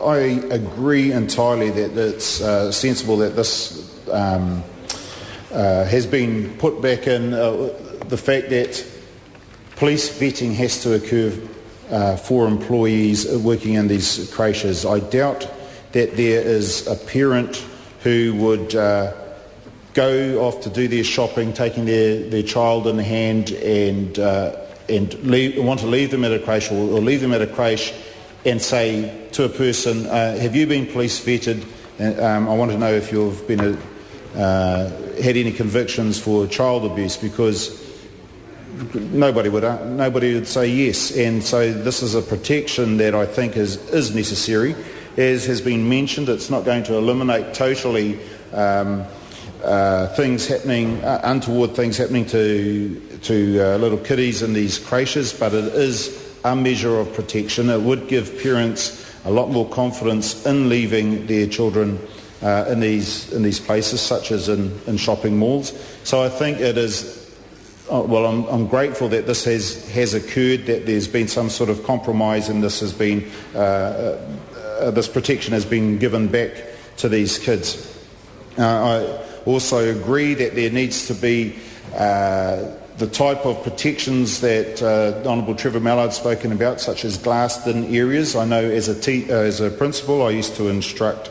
I agree entirely that it's sensible that this has been put back in. The fact that police vetting has to occur for employees working in these creches. I doubt that there is a parent who would go off to do their shopping, taking their child in hand and want to leave them at a creche or leave them at a creche and say to a person, have you been police vetted? I want to know if you've been had any convictions for child abuse, because nobody would say yes. And so this is a protection that I think is necessary. As has been mentioned, it's not going to eliminate totally things happening, untoward things happening to little kiddies in these creches, but it is a measure of protection. It would give parents a lot more confidence in leaving their children in these places, such as in shopping malls. So I think it is. Well, I'm grateful that this has occurred, that there's been some sort of compromise, and this has been this protection has been given back to these kids. I also agree that there needs to be the type of protections that Honourable Trevor Mallard's spoken about, such as glassed-in areas. I know as a principal, I used to instruct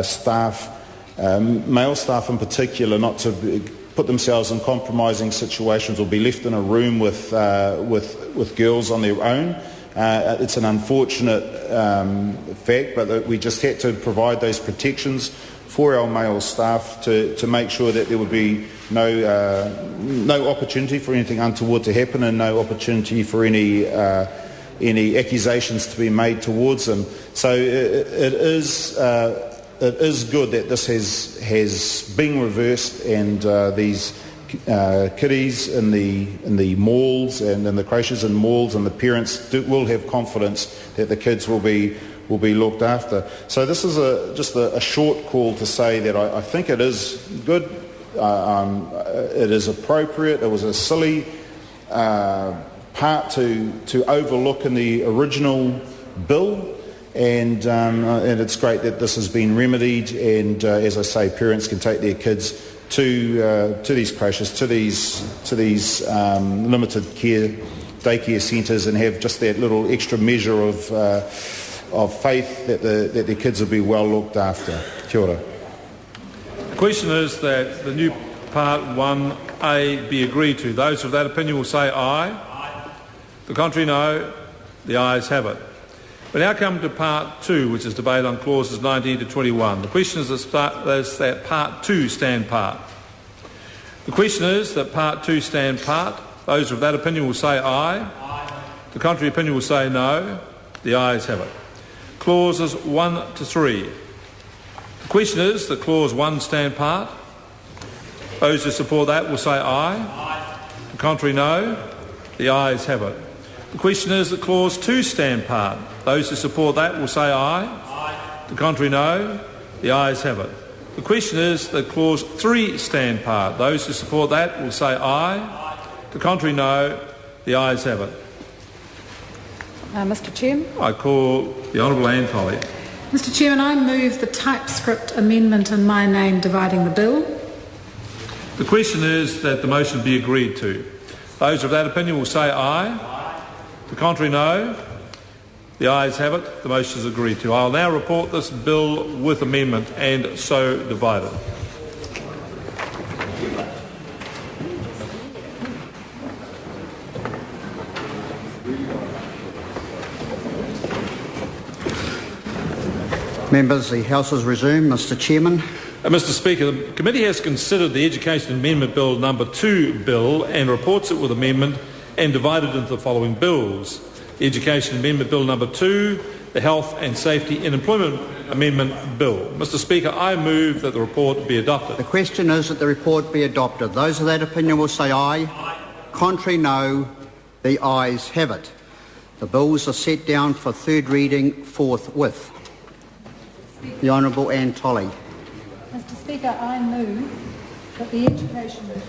staff, male staff in particular, not to put themselves in compromising situations or be left in a room with girls on their own. It's an unfortunate fact, but we just had to provide those protections for our male staff to make sure that there would be no opportunity for anything untoward to happen, and no opportunity for any accusations to be made towards them. So it is good that this has been reversed, and these kiddies in the malls and in the creches and malls, and the parents will have confidence that the kids will be looked after. So this is just a short call to say that I think it is good, it is appropriate. It was a silly part to overlook in the original bill. And it's great that this has been remedied, and as I say, parents can take their kids to these creches, to these limited care daycare centres, and have just that little extra measure of faith that their kids will be well looked after. Kia ora. The question is that the new Part 1A be agreed to. Those of that opinion will say aye. Aye. The contrary, no. The ayes have it. We now come to Part 2, which is debate on clauses 19 to 21. The question is that Part 2 stand part. The question is that Part 2 stand part. Those of that opinion will say aye. Aye. The contrary opinion will say no. The ayes have it. Clauses 1 to 3. The question is that Clause 1 stand part. Those who support that will say aye. Aye. The contrary, no. The ayes have it. The question is that Clause 2 stand part. Those who support that will say aye. Aye. The contrary, no. The ayes have it. The question is that Clause 3 stand part. Those who support that will say aye. Aye. The contrary, no. The ayes have it. Mr Chairman. I call the Honourable Anne Tolley. Mr Chairman, I move the typescript amendment in my name dividing the bill. The question is that the motion be agreed to. Those of that opinion will say aye. Aye. The contrary, no. The ayes have it. The motion is agreed to. I will now report this bill with amendment and so divided. Members, the House is resumed. Mr Chairman. Mr Speaker, the committee has considered the Education Amendment Bill number 2 bill and reports it with amendment and divided into the following bills. The Education Amendment Bill number 2, the Health and Safety in Employment Amendment Bill. Mr Speaker, I move that the report be adopted. The question is that the report be adopted. Those of that opinion will say aye. Aye. Contrary, no. The ayes have it. The bills are set down for third reading forthwith. The Honourable Anne Tolley. Mr Speaker, I move that the Education